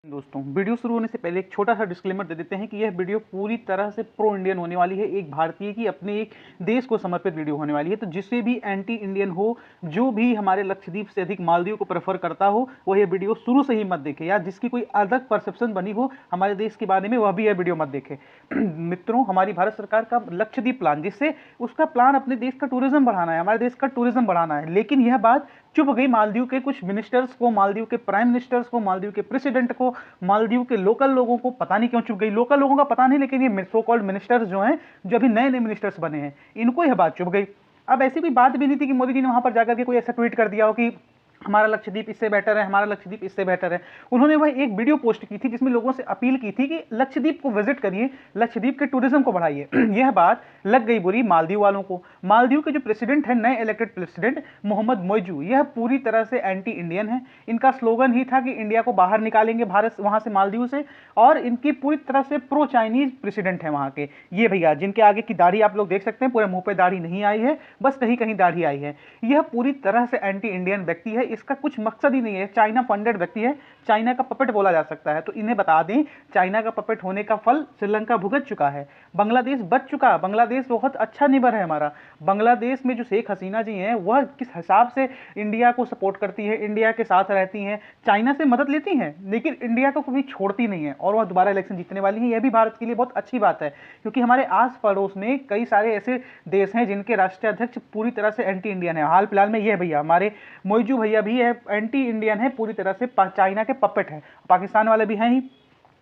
दोस्तों, वीडियो शुरू होने से पहले एक छोटा सा डिस्क्लेमर दे देते हैं कि यह वीडियो पूरी तरह से प्रो इंडियन होने वाली है। एक भारतीय की अपने एक देश को समर्पित वीडियो होने वाली है। तो जिसे भी एंटी इंडियन हो, जो भी हमारे लक्षद्वीप से अधिक मालदीव को प्रेफर करता हो, वह यह वीडियो शुरू से ही मत देखे, या जिसकी कोई अलग परसेप्शन बनी हो हमारे देश के बारे में, वह भी यह वीडियो मत देखे। मित्रों, हमारी भारत सरकार का लक्षद्वीप प्लान, जिससे उसका प्लान अपने देश का टूरिज्म बढ़ाना है, हमारे देश का टूरिज्म बढ़ाना है, लेकिन यह बात चुप गई मालदीव के कुछ मिनिस्टर्स को, मालदीव के प्राइम मिनिस्टर्स को, मालदीव के प्रेसिडेंट को, मालदीव के लोकल लोगों को। पता नहीं क्यों चुप गई, लोकल लोगों का पता नहीं, लेकिन ये सो कॉल्ड मिनिस्टर्स जो हैं, जो अभी नए नए मिनिस्टर्स बने हैं, इनको यह बात चुप गई। अब ऐसी कोई बात भी नहीं थी कि मोदी जी ने वहां पर जाकर के कोई ऐसा ट्वीट कर दिया हो कि हमारा लक्षद्वीप इससे बेटर है, हमारा लक्षद्वीप इससे बेटर है। उन्होंने वह एक वीडियो पोस्ट की थी जिसमें लोगों से अपील की थी कि लक्षद्वीप को विजिट करिए, लक्षद्वीप के टूरिज्म को बढ़ाइए। यह बात लग गई बुरी मालदीव वालों को। मालदीव के जो प्रेसिडेंट है, नए इलेक्टेड प्रेसिडेंट मोहम्मद मोइजू, यह पूरी तरह से एंटी इंडियन है। इनका स्लोगन ही था कि इंडिया को बाहर निकालेंगे, भारत वहां से, मालदीव से, और इनकी पूरी तरह से प्रो चाइनीज प्रेसिडेंट है वहां के। ये भैया जिनके आगे की दाढ़ी आप लोग देख सकते हैं, पूरे मुंह पे दाढ़ी नहीं आई है, बस कहीं कहीं दाढ़ी आई है। यह पूरी तरह से एंटी इंडियन व्यक्ति है। इसका कुछ मकसद ही नहीं है। चाइना फंडेड व्यक्ति है, चाइना का पपेट बोला जा सकता है। तो इन्हें बता दें, चाइना का पपेट होने का फल श्रीलंका भुगत चुका है, बांग्लादेश बच चुका। बांग्लादेश बहुत अच्छा नेबर है हमारा। बांग्लादेश में जो शेख हसीना जी हैं, वह किस हिसाब से इंडिया को सपोर्ट करती है, इंडिया के साथ रहती हैं, चाइना से मदद लेती हैं, लेकिन इंडिया को कभी छोड़ती नहीं है, और वह दोबारा इलेक्शन जीतने वाली है। यह भी भारत के लिए बहुत अच्छी बात है, क्योंकि हमारे आस पड़ोस में कई सारे ऐसे देश हैं जिनके राष्ट्रीय अध्यक्ष पूरी तरह से एंटी इंडियन है। हाल फिलहाल में यह भैया, हमारे मोइजू भैया भी है, एंटी इंडियन है, पूरी तरह से चाइना के पपेट है। पाकिस्तान वाले भी हैं ही।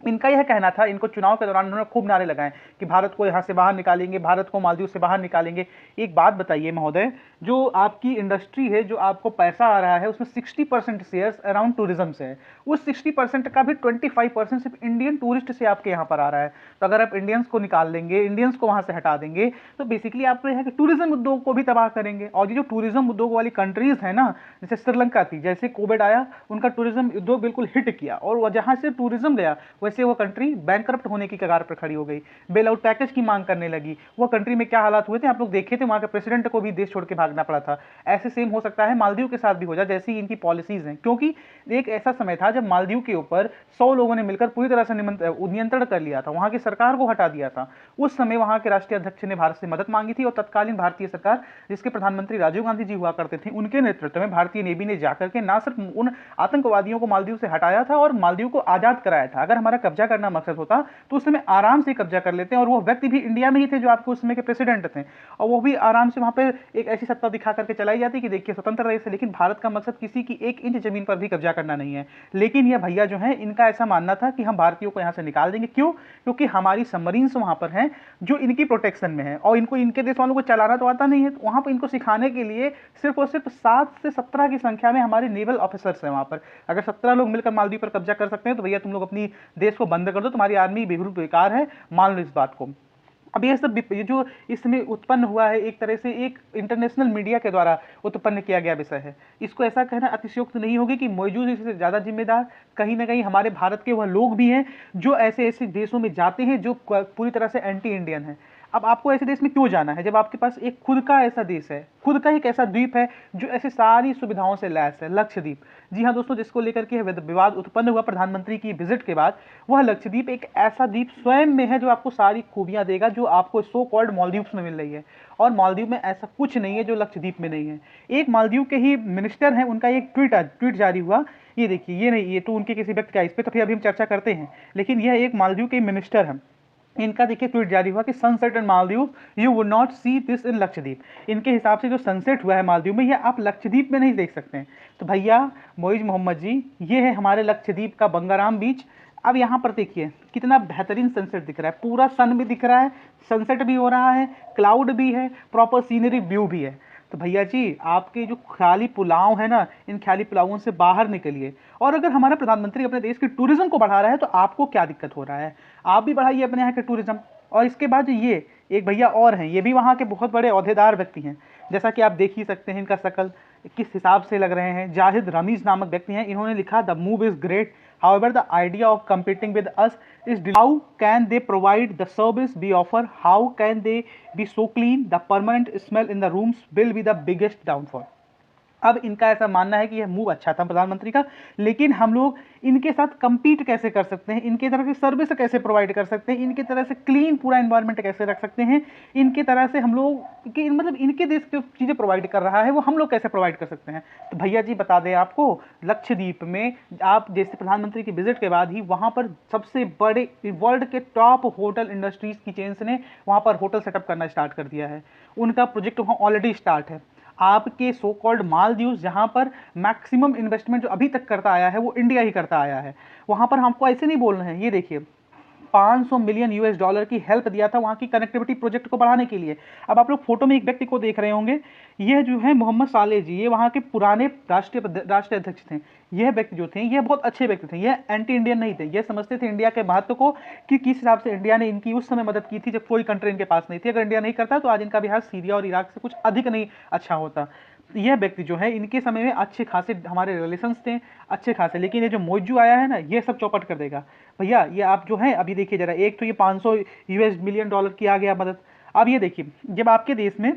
इनका यह कहना था, इनको चुनाव के दौरान उन्होंने खूब नारे लगाए कि भारत को यहाँ से बाहर निकालेंगे, भारत को मालदीव से बाहर निकालेंगे। एक बात बताइए महोदय, जो आपकी इंडस्ट्री है, जो आपको पैसा आ रहा है, उसमें 60% शेयर्स अराउंड टूरिज्म से है। उस 60% का भी 25% सिर्फ इंडियन टूरिस्ट से आपके यहाँ पर आ रहा है। तो अगर आप इंडियंस को निकाल देंगे, इंडियंस को वहाँ से हटा देंगे, तो बेसिकली आप यहाँ के टूरिज्म उद्योग को भी तबाह करेंगे। और ये जो टूरिज्म उद्योग वाली कंट्रीज है ना, जैसे श्रीलंका थी, जैसे कोविड आया, उनका टूरिज्म उद्योग बिल्कुल हिट किया, और जहाँ से टूरिज्म गया वैसे वो कंट्री बैंकरप्ट होने की कगार पर खड़ी हो गई, बेल आउट पैकेज की मांग करने लगी। वो कंट्री में क्या हालात हुए थे आप लोग देखे थे, वहां के प्रेसिडेंट को भी देश छोड़ के भागना पड़ा था। ऐसे सेम हो सकता है मालदीव के साथ भी हो जाए, जैसी इनकी पॉलिसीज हैं। क्योंकि एक ऐसा समय था जब मालदीव के ऊपर 100 लोगों ने मिलकर पूरी तरह से नियंत्रण कर लिया था, वहां की सरकार को हटा दिया था। उस समय वहां के राष्ट्रीय अध्यक्ष ने भारत से मदद मांगी थी, और तत्कालीन भारतीय सरकार, जिसके प्रधानमंत्री राजीव गांधी जी हुआ करते थे, उनके नेतृत्व में भारतीय नेवी ने जाकर के ना सिर्फ उन आतंकवादियों को मालदीव से हटाया था और मालदीव को आजाद कराया था। अगर हमारा कब्जा करना मकसद होता तो उस समय आराम से कब्जा कर लेते हैं, और वो व्यक्ति भी इंडिया में ही थे जो आपके उस समय के प्रेसिडेंट थे, और वो भी आराम से वहां पे एक ऐसी सत्ता दिखा करके चलाई जाती कि देखिए स्वतंत्र देश है। लेकिन भारत का मकसद किसी की 1 इंच जमीन पर भी कब्जा करना नहीं है। लेकिन ये भैया जो है, इनका ऐसा मानना था कि हम भारतीयों को यहां से निकाल देंगे। क्यों? क्योंकि हमारी सबमरीन्स वहां पर हैं जो इनकी प्रोटेक्शन में है, और इनको, इनके देश वालों को चलाना तो आता नहीं है। वहां पर इनको सिखाने के लिए सिर्फ और सिर्फ 7 से 17 की संख्या में हमारे नेवल ऑफिसर्स हैं वहां पर। अगर 17 लोग मिलकर मालदीव पर कब्जा कर सकते हैं, तो भैया तुम लोग अपनी देश को बंद कर दो, तुम्हारी आर्मी बेकार है, मान लो इस बात को। अब ये सब, ये जो इसमें उत्पन्न हुआ है, एक तरह से एक इंटरनेशनल मीडिया के द्वारा उत्पन्न किया गया विषय है। इसको ऐसा कहना अतिशयोक्त नहीं होगी कि मौजूद इससे ज़्यादा जिम्मेदार कहीं ना कहीं हमारे भारत के वह लोग भी हैं जो ऐसे ऐसे देशों में जाते हैं जो पूरी तरह से एंटी इंडियन है। अब आपको ऐसे देश में क्यों जाना है जब आपके पास एक खुद का ऐसा देश है, खुद का एक ऐसा द्वीप है जो ऐसी सारी सुविधाओं से लैस है, लक्षद्वीप। जी हाँ दोस्तों, जिसको लेकर के विवाद उत्पन्न हुआ प्रधानमंत्री की विजिट के बाद, वह लक्षद्वीप एक ऐसा द्वीप स्वयं में है जो आपको सारी खूबियां देगा जो आपको सो कॉल्ड मालदीव्स में मिल रही है। और मालदीव में ऐसा कुछ नहीं है जो लक्षद्वीप में नहीं है। एक मालदीव के ही मिनिस्टर हैं, उनका एक ट्वीट जारी हुआ, ये देखिए, ये नहीं, ये तो उनके किसी व्यक्ति का, इस पर तो फिर अभी हम चर्चा करते हैं, लेकिन यह एक मालदीव के मिनिस्टर हैं। इनका देखिए ट्वीट जारी हुआ कि sunset in Maldives, you would not see this in Lakshadweep. इनके हिसाब से जो सनसेट हुआ है मालदीव में, यह आप लक्षद्वीप में नहीं देख सकते हैं। तो भैया मोइज मोहम्मद जी, ये है हमारे लक्षद्वीप का बंगाराम बीच। अब यहाँ पर देखिए कितना बेहतरीन सनसेट दिख रहा है, पूरा सन भी दिख रहा है, सनसेट भी हो रहा है, क्लाउड भी है, प्रॉपर सीनरी व्यू भी है। तो भैया जी, आपके जो ख्याली पुलाव है ना, इन ख्याली पुलावों से बाहर निकलिए। और अगर हमारा प्रधानमंत्री अपने देश के टूरिज्म को बढ़ा रहा है, तो आपको क्या दिक्कत हो रहा है? आप भी बढ़ाइए अपने यहाँ के टूरिज्म। और इसके बाद ये एक भैया और हैं, ये भी वहाँ के बहुत बड़े ओहदेदार व्यक्ति हैं, जैसा कि आप देख ही सकते हैं इनका शकल किस हिसाब से लग रहे हैं। जाहिद रमीज नामक व्यक्ति हैं, इन्होंने लिखा the move is great, however the idea of competing with us is how can they provide the service we offer, how can they be so clean, the permanent smell in the rooms will be the biggest downfall। अब इनका ऐसा मानना है कि यह move अच्छा था प्रधानमंत्री का, लेकिन हम लोग इनके साथ compete कैसे कर सकते हैं, इनके तरह की सर्विस कैसे प्रोवाइड कर सकते हैं, इनके तरह से क्लीन पूरा एनवायरनमेंट कैसे रख सकते हैं, इनके तरह से हम लोग कि मतलब इनके देश जो चीज़ें प्रोवाइड कर रहा है वो हम लोग कैसे प्रोवाइड कर सकते हैं। तो भैया जी बता दें आपको, लक्षद्वीप में आप जैसे प्रधानमंत्री की विजिट के बाद ही वहाँ पर सबसे बड़े वर्ल्ड के टॉप होटल इंडस्ट्रीज की चेन्स ने वहाँ पर होटल सेटअप करना स्टार्ट कर दिया है। उनका प्रोजेक्ट वहाँ ऑलरेडी स्टार्ट है। आपके सो कॉल्ड मालदीव्स जहाँ पर मैक्सिमम इन्वेस्टमेंट जो अभी तक करता आया है वो इंडिया ही करता आया है, वहाँ पर हमको ऐसे नहीं बोल रहे हैं। ये देखिए 500 मिलियन यूएस डॉलर की हेल्प दिया था वहाँ की कनेक्टिविटी प्रोजेक्ट को बढ़ाने के लिए। अब आप लोग फोटो में एक व्यक्ति को देख रहे होंगे, यह जो है मोहम्मद सालेह जी, ये वहाँ के पुराने राष्ट्रीय अध्यक्ष थे। यह व्यक्ति जो थे ये बहुत अच्छे व्यक्ति थे, ये एंटी इंडियन नहीं थे, ये समझते थे इंडिया के महत्व को कि किस हिसाब से इंडिया ने इनकी उस समय मदद की थी जब कोई कंट्री इनके पास नहीं थी। अगर इंडिया नहीं करता तो आज इनका बिहार सीरिया और इराक से कुछ अधिक नहीं अच्छा होता। यह व्यक्ति जो है इनके समय में अच्छे खासे हमारे रिलेशंस थे, अच्छे खासे, लेकिन ये जो मौजू आया है ना ये सब चौपट कर देगा। भैया ये आप जो है अभी देखिए जरा, एक तो ये 500 यूएस मिलियन डॉलर की आ गया मदद। अब ये देखिए जब आपके देश में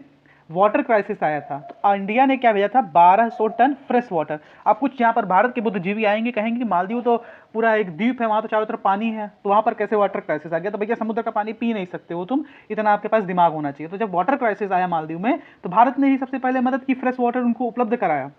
वाटर क्राइसिस आया था तो इंडिया ने क्या भेजा था, 1200 टन फ्रेश वाटर। अब कुछ यहाँ पर भारत के बुद्धिजीवी आएंगे कहेंगे कि मालदीव तो पूरा एक द्वीप है, वहाँ तो चारों तरफ पानी है, तो वहाँ पर कैसे वाटर क्राइसिस आ गया। तो भैया समुद्र का पानी पी नहीं सकते हो तुम, इतना आपके पास दिमाग होना चाहिए। तो जब वाटर क्राइसिस आया मालदीव में तो भारत ने ही सबसे पहले मदद की, फ्रेश वाटर उनको उपलब्ध कराया।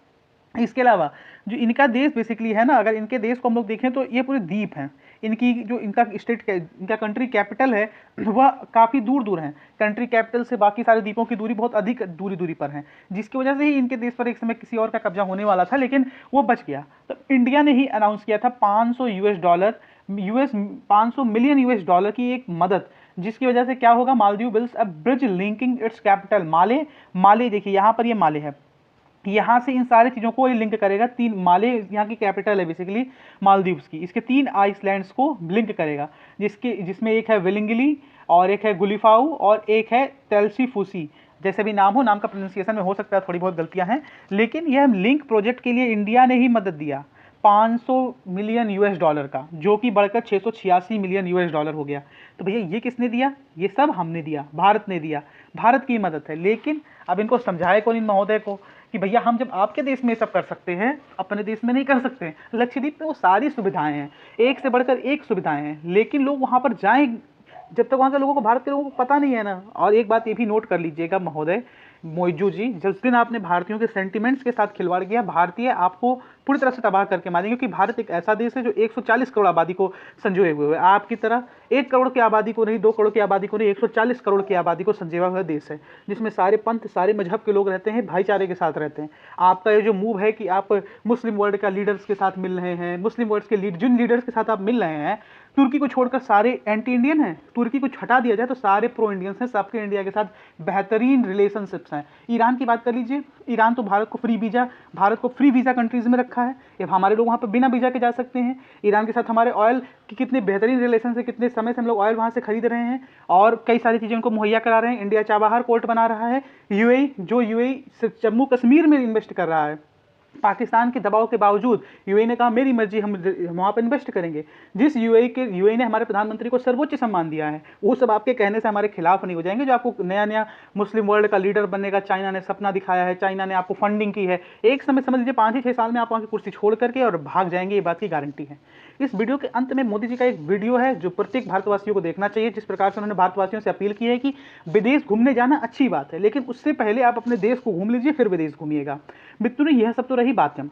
इसके अलावा जो इनका देश बेसिकली है ना, अगर इनके देश को हम लोग देखें तो ये पूरे द्वीप हैं। इनकी जो इनका स्टेट इनका कंट्री कैपिटल है वह काफ़ी दूर दूर है, कंट्री कैपिटल से बाकी सारे द्वीपों की दूरी बहुत अधिक दूरी पर है, जिसकी वजह से ही इनके देश पर एक समय किसी और का कब्जा होने वाला था, लेकिन वो बच गया। तो इंडिया ने ही अनाउंस किया था 500 मिलियन यूएस डॉलर की एक मदद, जिसकी वजह से क्या होगा, Maldives builds a bridge linking its capital Male देखिए यहाँ पर ये माले है, यहाँ से इन सारी चीज़ों को लिंक करेगा। तीन माले यहाँ की कैपिटल है बेसिकली मालदीव्स की, इसके 3 आइसलैंड्स को लिंक करेगा, जिसमें एक है विलिंगली और एक है गुलिफाऊ और एक है तेल्सीफूसी। जैसे भी नाम हो, नाम का प्रोनाउंसिएशन में हो सकता है थोड़ी बहुत गलतियाँ हैं, लेकिन यह लिंक प्रोजेक्ट के लिए इंडिया ने ही मदद दिया 500 मिलियन यूएस डॉलर का, जो कि बढ़कर 686 मिलियन यूएस डॉलर हो गया। तो भैया ये किसने दिया, ये सब हमने दिया, भारत ने दिया, भारत की मदद है। लेकिन अब इनको समझाए कौन इन महोदय को कि भैया हम जब आपके देश में सब कर सकते हैं अपने देश में नहीं कर सकते। लक्षद्वीप में वो सारी सुविधाएं हैं, एक से बढ़कर एक सुविधाएं हैं, लेकिन लोग वहाँ पर जाएं जब तक वहाँ के लोगों को, भारत के लोगों को पता नहीं है ना। और एक बात ये भी नोट कर लीजिएगा महोदय मोइजू जी, जिस दिन आपने भारतीयों के सेंटिमेंट्स के साथ खिलवाड़ किया, भारतीय आपको पूरी तरह से तबाह करके मारेंगे, क्योंकि भारत एक ऐसा देश है जो 140 करोड़ आबादी को संजोए हुए है। आपकी तरह 1 करोड़ की आबादी को नहीं, 2 करोड़ की आबादी को नहीं, 140 करोड़ की आबादी को संजोया हुआ देश है, जिसमें सारे पंथ, सारे मजहब के लोग रहते हैं, भाईचारे के साथ रहते हैं। आपका ये जो मूव है कि आप मुस्लिम वर्ल्ड का लीडर्स के साथ मिल रहे हैं, मुस्लिम वर्ल्ड के जिन लीडर्स के साथ आप मिल रहे हैं, तुर्की को छोड़कर सारे एंटी इंडियन हैं। तुर्की को हटा दिया जाए तो सारे प्रो इंडियंस हैं, सबके इंडिया के साथ बेहतरीन रिलेशनशिप्स हैं। ईरान की बात कर लीजिए, ईरान तो भारत को फ्री वीज़ा कंट्रीज़ में रखा है। अब हमारे लोग वहाँ पर बिना वीज़ा के जा सकते हैं। ईरान के साथ हमारे ऑयल की कितने बेहतरीन रिलेशन है, कितने समय से हम लोग ऑयल वहाँ से खरीद रहे हैं और कई सारी चीज़ें उनको मुहैया करा रहे हैं। इंडिया चाबहार पोर्ट बना रहा है। यूएई जम्मू कश्मीर में इन्वेस्ट कर रहा है। पाकिस्तान के दबाव के बावजूद यूएई ने कहा मेरी मर्जी, हम वहाँ पर इन्वेस्ट करेंगे। जिस यूएई ने हमारे प्रधानमंत्री को सर्वोच्च सम्मान दिया है, वो सब आपके कहने से हमारे खिलाफ नहीं हो जाएंगे। जो आपको नया नया मुस्लिम वर्ल्ड का लीडर बनने का चाइना ने सपना दिखाया है, चाइना ने आपको फंडिंग की है, एक समय समझ लीजिए 5 ही 6 साल में आप वहाँ की कुर्सी छोड़ करके और भाग जाएंगे, ये बात की गारंटी है। इस वीडियो के अंत में मोदी जी का एक वीडियो है जो प्रत्येक भारतवासियों को देखना चाहिए, जिस प्रकार से उन्होंने भारतवासियों से अपील की है कि विदेश घूमने जाना अच्छी बात है, लेकिन उससे पहले आप अपने देश को घूम लीजिए, फिर विदेश घूमिएगा। मित्रों, यह सब तो रही बात है।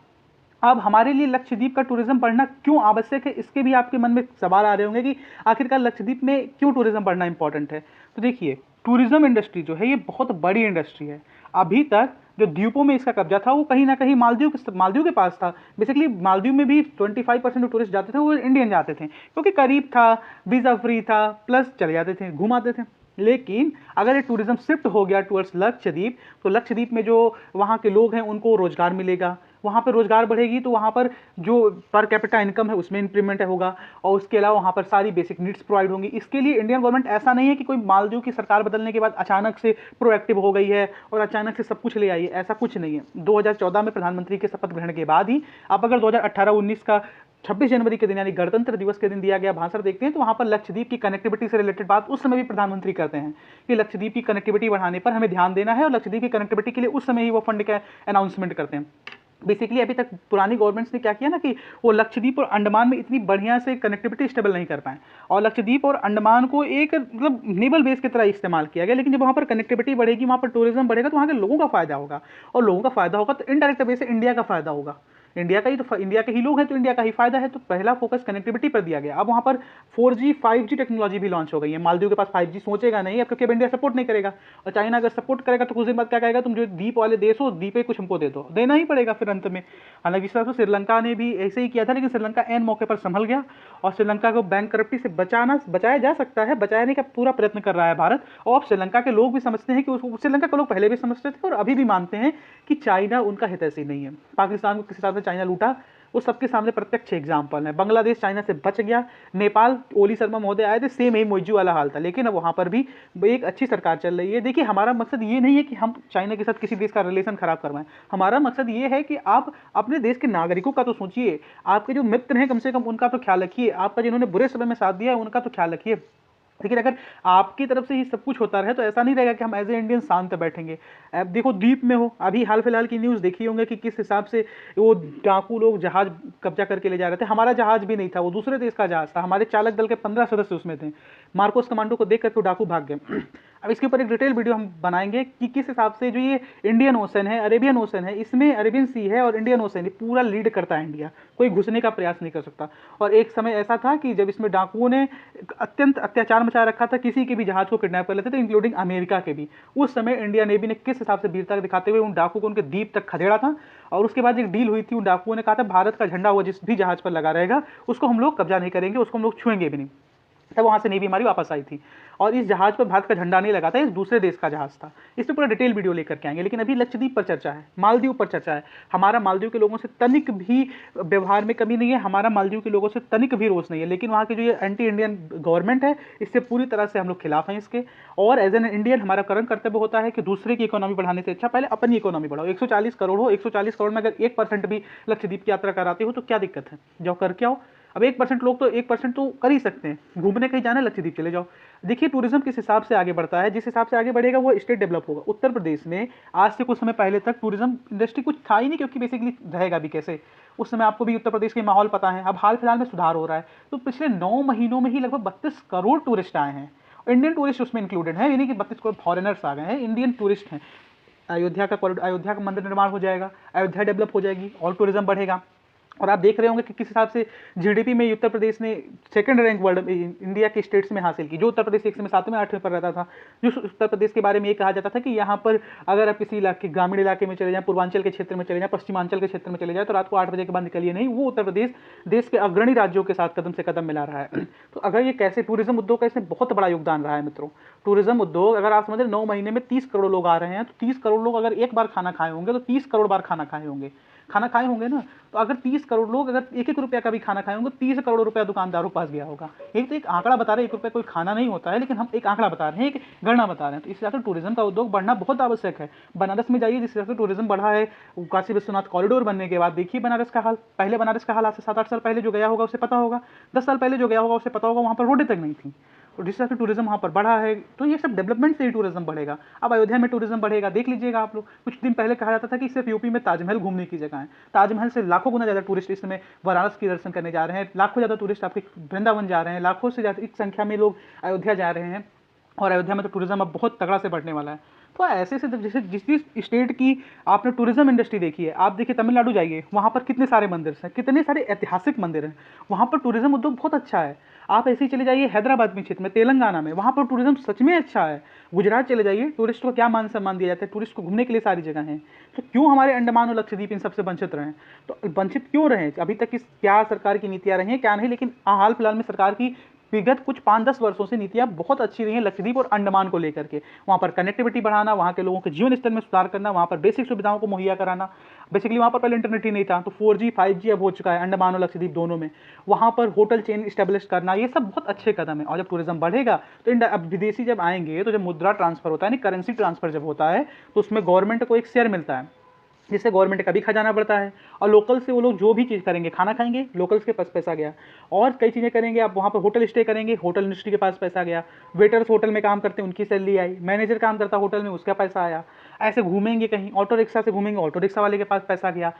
अब हमारे लिए लक्षद्वीप का टूरिज्म बढ़ना क्यों आवश्यक है, इसके भी आपके मन में सवाल आ रहे होंगे कि आखिरकार लक्षद्वीप में क्यों टूरिज्म बढ़ना इंपॉर्टेंट है। तो देखिए, टूरिज्म इंडस्ट्री जो है ये बहुत बड़ी इंडस्ट्री है। अभी तक जो द्वीपों में इसका कब्जा था वो कहीं ना कहीं मालदीव के पास था। बेसिकली मालदीव में भी 25% जो टूरिस्ट जाते थे वो इंडियन जाते थे, क्योंकि करीब था, वीज़ा फ्री था, प्लस चले जाते थे, घुमाते थे। लेकिन अगर ये टूरिज्म शिफ्ट हो गया टुवर्ड्स लक्षद्वीप, तो लक्षद्वीप में जो वहाँ के लोग हैं उनको रोजगार मिलेगा, वहाँ पर रोजगार बढ़ेगी तो वहाँ पर जो पर कैपिटा इनकम है उसमें इंक्रीमेंट होगा, और उसके अलावा वहाँ पर सारी बेसिक नीड्स प्रोवाइड होंगी। इसके लिए इंडियन गवर्नमेंट ऐसा नहीं है कि कोई मालदीव की सरकार बदलने के बाद अचानक से प्रोएक्टिव हो गई है और अचानक से सब कुछ ले आई है, ऐसा कुछ नहीं है। 2014 में प्रधानमंत्री के शपथ ग्रहण के बाद ही आप अगर 2018-19 का 26 जनवरी के दिन यानी गणतंत्र दिवस के दिन दिया गया भाषण देखते हैं तो वहाँ पर लक्षद्वीप की कनेक्टिविटी से रिलेटेड बात उस समय भी प्रधानमंत्री करते हैं कि लक्षद्वीप की कनेक्टिविटी बढ़ाने पर हमें ध्यान देना है, और लक्षद्वीप की कनेक्टिविटी के लिए उस समय ही वो फंड का अनाउंसमेंट करते हैं। बेसिकली अभी तक पुरानी गवर्नमेंट्स ने क्या किया ना कि वो लक्षद्वीप और अंडमान में इतनी बढ़िया से कनेक्टिविटी स्टेबल नहीं कर पाए, और लक्षद्वीप और अंडमान को एक मतलब नेवल बेस की तरह इस्तेमाल किया गया। लेकिन जब वहाँ पर कनेक्टिविटी बढ़ेगी, वहाँ पर टूरिज्म बढ़ेगा, तो वहाँ के लोगों का फायदा होगा, और लोगों का फायदा होगा तो इनडायरेक्ट वे से इंडिया का फायदा होगा। इंडिया का ही तो इंडिया के ही लोग हैं तो इंडिया का ही फायदा है। तो पहला फोकस कनेक्टिविटी पर दिया गया। अब वहाँ पर 4G 5G टेक्नोलॉजी भी लॉन्च हो गई है। मालदीव के पास 5G सोचेगा नहीं अब, क्योंकि अब इंडिया सपोर्ट नहीं करेगा, और चाइना अगर सपोर्ट करेगा तो कुछ दिन बाद क्या कहेगा, तुम जो द्वीप वाले देश हो, द्वीप पे कुछ हमको दे दो, देना ही पड़ेगा फिर अंत में। हालांकि इस तरह से श्रीलंका ने भी ऐसे ही किया था, लेकिन श्रीलंका एन मौके पर संभल गया, और श्रीलंका को बैंक करप्टी से बचाया जा सकता है, बचाने का पूरा प्रयत्न कर रहा है भारत। और श्रीलंका के लोग भी समझते हैं कि श्रीलंका के लोग पहले भी समझते थे और अभी भी मानते हैं कि चाइना उनका हितैषी नहीं है। पाकिस्तान को किस हिसाब से चाइना लूटा वो सबके सामने प्रत्यक्ष एग्जाम्पल है। बांग्लादेश चाइना से बच गया, नेपाल ओली शर्मा महोदय आए थे, सेम ही मोइजू वाला हाल था, लेकिन अब वहाँ पर भी एक अच्छी सरकार चल रही है। देखिए हमारा मकसद ये नहीं है कि हम चाइना के साथ किसी देश का रिलेशन खराब करवाएं, हमारा मकसद ये है कि आप अपने देश के नागरिकों का तो सोचिए, आपके जो मित्र हैं कम से कम उनका तो ख्याल रखिए, आपका जिन्होंने बुरे समय में साथ दिया है उनका तो ख्याल रखिए। लेकिन अगर आपकी तरफ से ही सब कुछ होता रहे तो ऐसा नहीं रहेगा कि हम एज ए इंडियन शांत बैठेंगे। अब देखो द्वीप में हो, अभी हाल फिलहाल की न्यूज़ देखी होंगे कि किस हिसाब से वो डाकू लोग जहाज कब्जा करके ले जा रहे थे। हमारा जहाज भी नहीं था, वो दूसरे देश का जहाज था, हमारे चालक दल के 15 सदस्य उसमें थे। मार्कोस कमांडो को देख करके डाकू भाग गए। अब इसके ऊपर एक डिटेल वीडियो हम बनाएंगे कि किस हिसाब से जो ये इंडियन ओशन है, अरेबियन ओशन है, इसमें अरेबियन सी है और इंडियन ओशन है, पूरा लीड करता है इंडिया, कोई घुसने का प्रयास नहीं कर सकता। और एक समय ऐसा था कि जब इसमें डाकुओं ने अत्यंत अत्याचार मचा रखा था, किसी के भी जहाज को किडनैप कर लेते थे, इंक्लूडिंग अमेरिका के भी। उस समय इंडिया नेवी ने किस हिसाब से वीरता दिखाते हुए उन डाकू को उनके द्वीप तक खदेड़ा था। और उसके बाद एक डील हुई थी, उन डाकुओं ने कहा था भारत का झंडा हुआ जिस भी जहाज पर लगा रहेगा उसको हम लोग कब्जा नहीं करेंगे, उसको हम लोग छुएंगे भी नहीं। तब वहाँ से नेवी हमारी वापस आई थी, और इस जहाज पर भारत का झंडा नहीं लगा था, इस दूसरे देश का जहाज था। इस पर पूरा डिटेल वीडियो लेकर के आएंगे। लेकिन अभी लक्षद्वीप पर चर्चा है, मालदीव पर चर्चा है। हमारा मालदीव के लोगों से तनिक भी व्यवहार में कमी नहीं है, हमारा मालदीव के लोगों से तनिक भी रोष नहीं है, लेकिन वहाँ की जो ये एंटी इंडियन गवर्नमेंट है इससे पूरी तरह से हम लोग खिलाफ हैं इसके। और एज एन इंडियन हमारा कर्म कर्तव्य होता है कि दूसरे की इकोनॉमी बढ़ाने से अच्छा पहले अपनी इकोनॉमी बढ़ाओ। 140 करोड़ हो, 140 करोड़ में अगर 1% भी लक्षद्वीप की यात्रा कराते हो तो क्या दिक्कत है, जाओ करके आओ। अब 1% लोग तो 1% तो कर ही सकते हैं, घूमने कहीं जाना है लक्षद्वीप चले जाओ। देखिए टूरिज्म किस हिसाब से आगे बढ़ता है, जिस हिसाब से आगे बढ़ेगा वो स्टेट डेवलप होगा। उत्तर प्रदेश में आज से कुछ समय पहले तक टूरिज्म इंडस्ट्री कुछ था ही नहीं, क्योंकि बेसिकली रहेगा भी कैसे, उस समय आपको भी उत्तर प्रदेश के माहौल पता है। अब हाल फिलहाल में सुधार हो रहा है, तो पिछले 9 महीनों में ही लगभग 32 करोड़ टूरिस्ट आए हैं, इंडियन टूरिस्ट उसमें इंक्लूडेड है, यानी कि 32 करोड़ फॉरेनर्स आ गए हैं, इंडियन टूरिस्ट हैं। अयोध्या का मंदिर निर्माण हो जाएगा, अयोध्या डेवलप हो जाएगी और टूरिज्म बढ़ेगा। और आप देख रहे होंगे कि किस हिसाब से जीडीपी में उत्तर प्रदेश ने सेकंड रैंक वर्ल्ड इंडिया के स्टेट्स में हासिल की। जो उत्तर प्रदेश 1 समय 7वें 8वें पर रहता था, जो उत्तर प्रदेश के बारे में ये कहा जाता था कि यहाँ पर अगर आप किसी इलाके ग्रामीण इलाके में चले जाएं, पूर्वांचल के क्षेत्र में चले जाएं, पश्चिमांचल के क्षेत्र में चले जाएं, तो रात को 8 बजे के बाद निकलिए नहीं। वो उत्तर प्रदेश देश के अग्रणी राज्यों के साथ कदम से कदम मिला रहा है। तो अगर ये कैसे टूरिज्म उद्योग का इसमें बहुत बड़ा योगदान रहा है मित्रों। टूरिज्म उद्योग अगर आप समझ 9 महीने में 30 करोड़ लोग आ रहे हैं, तो 30 करोड़ लोग अगर एक बार खाना खाए होंगे तो 30 करोड़ बार खाना खाए होंगे ना। तो अगर 30 करोड़ लोग अगर 1-1 रुपया का भी खाना खाए होंगे, 30 करोड़ रुपया दुकानदारों के पास गया होगा। एक तो एक आंकड़ा बता रहे हैं, 1 रुपया कोई खाना नहीं होता है, लेकिन हम एक आंकड़ा बता रहे हैं, एक गणना बता रहे हैं। तो इस हिसाब से टूरिज्म का उद्योग बढ़ना बहुत आवश्यक है। बनारस में जाइए, जिस हिसाब से टूरिज्म बढ़ा है, काशी विश्वनाथ कॉरिडोर बनने के बाद देखिए बनारस का हाल। पहले बनारस का हाल आज से 7-8 साल पहले जो गया होगा उसे पता होगा, 10 साल पहले जो गया होगा उसे पता होगा, वहाँ पर रोडें तक नहीं थी। तो जिस तरह से टूरिज्म वहाँ पर बढ़ा है, तो ये सब डेवलपमेंट से ही टूरिज्म बढ़ेगा। अब अयोध्या में टूरिज्म बढ़ेगा, देख लीजिएगा आप लोग। कुछ दिन पहले कहा जाता था कि सिर्फ यूपी में ताजमहल घूमने की जगह है, ताजमहल से लाखों गुना ज़्यादा टूरिस्ट इस समय वाराणसी के दर्शन करने जा रहे हैं, लाखों ज़्यादा टूरिस्ट आपके वृंदावन जा रहे हैं, लाखों से ज़्यादा एक संख्या में लोग अयोध्या जा रहे हैं। और अयोध्या में तो टूरिज्म अब बहुत तगड़ा से बढ़ने वाला है। तो ऐसे से जैसे जिस जिस स्टेट की आपने टूरिज्म इंडस्ट्री देखी है, आप देखिए तमिलनाडु जाइए, वहाँ पर कितने सारे मंदिर हैं, कितने सारे ऐतिहासिक मंदिर हैं, वहाँ पर टूरिज्म उद्योग बहुत अच्छा है। आप ऐसे ही चले जाइए हैदराबाद में क्षेत्र में, तेलंगाना में, वहाँ पर टूरिज्म सच में अच्छा है। गुजरात चले जाइए, टूरिस्ट को क्या मान सम्मान दिया जाता है, टूरिस्ट को घूमने के लिए सारी जगह हैं। तो क्यों हमारे अंडमान और लक्षद्वीप इन सबसे वंचित रहे? तो वंचित क्यों रहे? अभी तक इस क्या सरकार की नीतियाँ रही हैं क्या नहीं, लेकिन हाल फिलहाल में सरकार की विगत कुछ 5-10 वर्षों से नीतियाँ बहुत अच्छी रही हैं लक्षद्वीप और अंडमान को लेकर के। वहाँ पर कनेक्टिविटी बढ़ाना, वहाँ के लोगों के जीवन स्तर में सुधार करना, वहाँ पर बेसिक सुविधाओं को मुहैया कराना। बेसिकली वहाँ पर पहले इंटरनेट ही नहीं था, तो 4G 5G अब हो चुका है अंडमान और लक्षद्वीप दोनों में। वहाँ पर होटल चेन स्टैब्लिश करना, ये सब बहुत अच्छे कदम है। और जब टूरिज्म बढ़ेगा तो अब विदेशी जब आएंगे, तो जब मुद्रा ट्रांसफर होता है, यानी करेंसी ट्रांसफर जब होता है, तो उसमें गवर्नमेंट को एक शेयर मिलता है। जिससे गवर्नमेंट का भी खजाना बढ़ता है। और लोकल से वो लोग जो भी चीज़ करेंगे, खाना खाएंगे, लोकल्स के पास पैसा गया। और कई चीज़ें करेंगे, आप वहाँ पर होटल स्टे करेंगे, होटल इंडस्ट्री के पास पैसा गया। वेटर्स होटल में काम करते हैं, उनकी सैलरी आई। मैनेजर काम करता होटल में, उसका पैसा आया। ऐसे घूमेंगे कहीं, ऑटो रिक्शा से घूमेंगे, ऑटो रिक्शा वाले के पास पैसा गया।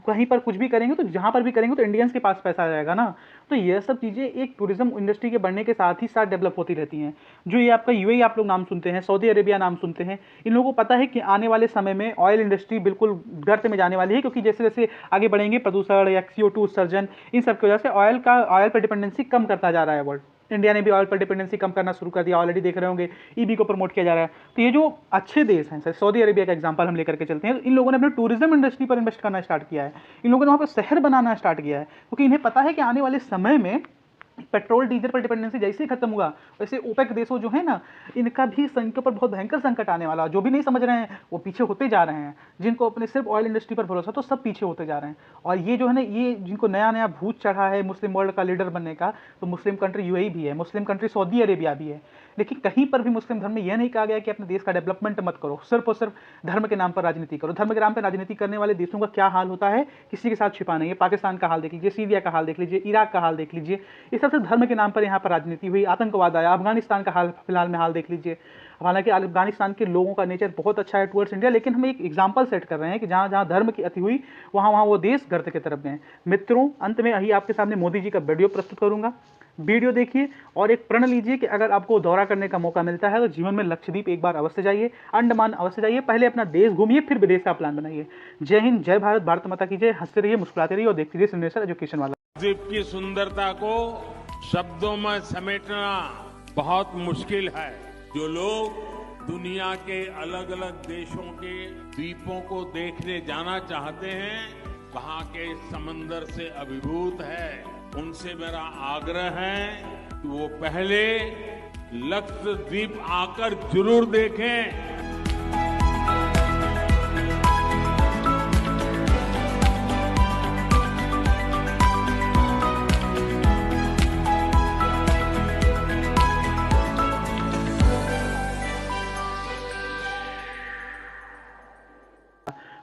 कहीं पर कुछ भी करेंगे तो जहाँ पर भी करेंगे तो इंडियंस के पास पैसा आ जाएगा ना। तो ये सब चीज़ें एक टूरिज्म इंडस्ट्री के बढ़ने के साथ ही साथ डेवलप होती रहती हैं। जो ये आपका यूएई आप लोग नाम सुनते हैं, सऊदी अरेबिया नाम सुनते हैं, इन लोगों को पता है कि आने वाले समय में ऑयल इंडस्ट्री बिल्कुल गर्त में जाने वाली है, क्योंकि जैसे जैसे आगे बढ़ेंगे प्रदूषण या CO2 उत्सर्जन, इन सब की वजह से ऑयल पर डिपेंडेंसी कम करता जा रहा है वर्ल्ड। इंडिया ने भी ऑयल पर डिपेंडेंसी कम करना शुरू कर दिया, ऑलरेडी देख रहे होंगे ईबी को प्रमोट किया जा रहा है। तो ये जो अच्छे देश हैं, सऊदी अरेबिया का एग्जांपल हम लेकर के चलते हैं, तो इन लोगों ने अपने टूरिज्म इंडस्ट्री पर इन्वेस्ट करना स्टार्ट किया है। इन लोगों ने वहाँ पर शहर बनाना स्टार्ट किया है, क्योंकि इन्हें पता है कि आने वाले समय में पेट्रोल डीजल पर डिपेंडेंसी जैसे ही खत्म हुआ, वैसे ओपेक देशों जो है ना, इनका भी संकट पर बहुत भयंकर संकट आने वाला। जो भी नहीं समझ रहे हैं वो पीछे होते जा रहे हैं। जिनको अपने सिर्फ ऑयल इंडस्ट्री पर भरोसा, तो सब पीछे होते जा रहे हैं। और ये जो है ना, ये जिनको नया नया भूत चढ़ा है मुस्लिम वर्ल्ड का लीडर बनने का, तो मुस्लिम कंट्री यूएई भी है, मुस्लिम कंट्री सऊदी अरेबिया भी है। लेकिन कहीं पर भी मुस्लिम धर्म में यह नहीं कहा गया कि अपने देश का डेवलपमेंट मत करो, सिर्फ और सिर्फ धर्म के नाम पर राजनीति करो। धर्म के नाम पर राजनीति करने वाले देशों का क्या हाल होता है, किसी के साथ छिपा नहीं है। पाकिस्तान का हाल देख लीजिए, सीरिया का हाल देख लीजिए, इराक का हाल देख लीजिए। ये सबसे धर्म के नाम पर यहाँ पर राजनीति हुई, आतंकवाद आया। अफगानिस्तान का हाल फिलहाल में हाल देख लीजिए। हालांकि अफगानिस्तान के लोगों का नेचर बहुत अच्छा है टुवर्ड्स इंडिया, लेकिन हम एक एग्जाम्पल सेट कर रहे हैं कि जहाँ जहाँ धर्म की अति हुई, वहाँ वहाँ वो देश गर्त की तरफ गए। मित्रों, अंत में यही आपके सामने मोदी जी का वीडियो प्रस्तुत करूंगा। वीडियो देखिए और एक प्रण लीजिए कि अगर आपको दौरा करने का मौका मिलता है तो जीवन में लक्षद्वीप एक बार अवश्य जाइए, अंडमान अवश्य जाइए। पहले अपना देश घूमिए, फिर विदेश का प्लान बनाइए। जय हिंद, जय भारत, भारत माता की जय। हंसते रहिए, मुस्कुराते रहिए और देखते रहिए सिग्नेचर एजुकेशन वाला। द्वीप की सुंदरता को शब्दों में समेटना बहुत मुश्किल है। जो लोग दुनिया के अलग अलग देशों के द्वीपों को देखने जाना चाहते हैं, वहाँ के समंदर से अभिभूत है, उनसे मेरा आग्रह है कि वो पहले लक्षद्वीप आकर जरूर देखें।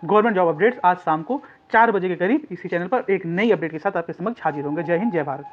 गवर्नमेंट जॉब अपडेट्स आज शाम को 4 बजे के करीब इसी चैनल पर एक नई अपडेट के साथ आपके समक्ष हाजिर होंगे। जय हिंद, जय भारत।